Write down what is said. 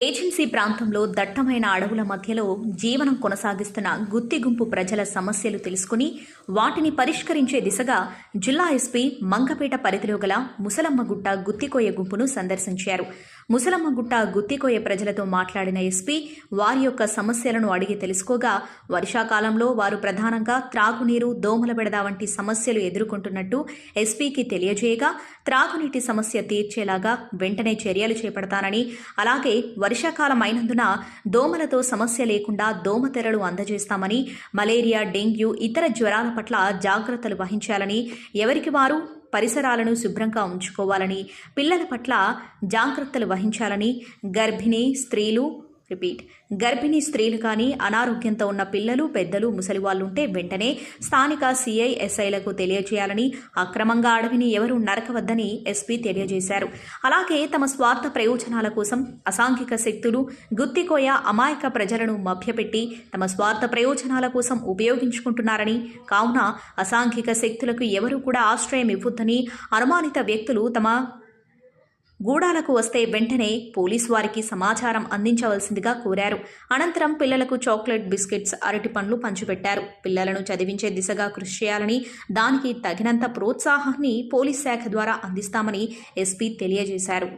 Agency ప్రాంతంలో దట్టమైన అడవుల మధ్యలో జీవనం కొనసాగిస్తున్న గుత్తిగుంపు ప్రజల సమస్యలు తెలుసుకుని వాటిని పరిష్కరించే దిశగా జిల్లా ఎస్పీ మంగపేట పరిధిలో గల ముసలమ్మగుట్ట గుత్తికోయ గుంపును సందర్శించారు. ముసలమ్మగుట్ట గుత్తికోయ ప్రజలతో మాట్లాడిన ఎస్పీ వారి యొక్క సమస్యలను అడిగి తెలుసుకోగా వర్షాకాలంలో వారు ప్రధానంగా త్రాగునీరు, దోమల బెడద వంటి సమస్యలు ఎదుర్కొంటున్నట్టు ఎస్పీకి తెలియజేయగా త్రాగునీటి సమస్య తీర్చేలాగా వెంటనే చర్యలు చేపడతానని, అలాగే వర్షాకాలం అయినందున దోమలతో సమస్య లేకుండా దోమతెరలు అందజేస్తామని, మలేరియా, డెంగ్యూ ఇతర జ్వరాల పట్ల జాగ్రత్తలు వహించాలని, ఎవరికి వారు పరిసరాలను శుభ్రంగా ఉంచుకోవాలని, పిల్లల పట్ల జాగ్రత్తలు వహించాలని, గర్భిణీ స్త్రీలు కానీ, అనారోగ్యంతో ఉన్న పిల్లలు, పెద్దలు, ముసలివాళ్లుంటే వెంటనే స్థానిక సిఐ, ఎస్ఐలకు తెలియజేయాలని, అక్రమంగా అడవిని ఎవరూ నరకవద్దని ఎస్పీ తెలియజేశారు. అలాగే తమ స్వార్థ ప్రయోజనాల కోసం అసాంఘిక శక్తులు గుత్తికోయ అమాయక ప్రజలను మభ్యపెట్టి తమ స్వార్థ ప్రయోజనాల కోసం ఉపయోగించుకుంటున్నారని, కావున అసాంఘిక శక్తులకు ఎవరూ కూడా ఆశ్రయం ఇవ్వొద్దని, అనుమానిత వ్యక్తులు తమ గూడాలకు వస్తే వెంటనే పోలీసు వారికి సమాచారం అందించవలసిందిగా కోరారు. అనంతరం పిల్లలకు చాక్లెట్, బిస్కెట్స్, అరటి పండ్లు పంచిపెట్టారు. పిల్లలను చదివించే దిశగా కృషి చేయాలని, దానికి తగినంత ప్రోత్సాహాన్ని పోలీస్ శాఖ ద్వారా అందిస్తామని ఎస్పీ తెలియజేశారు.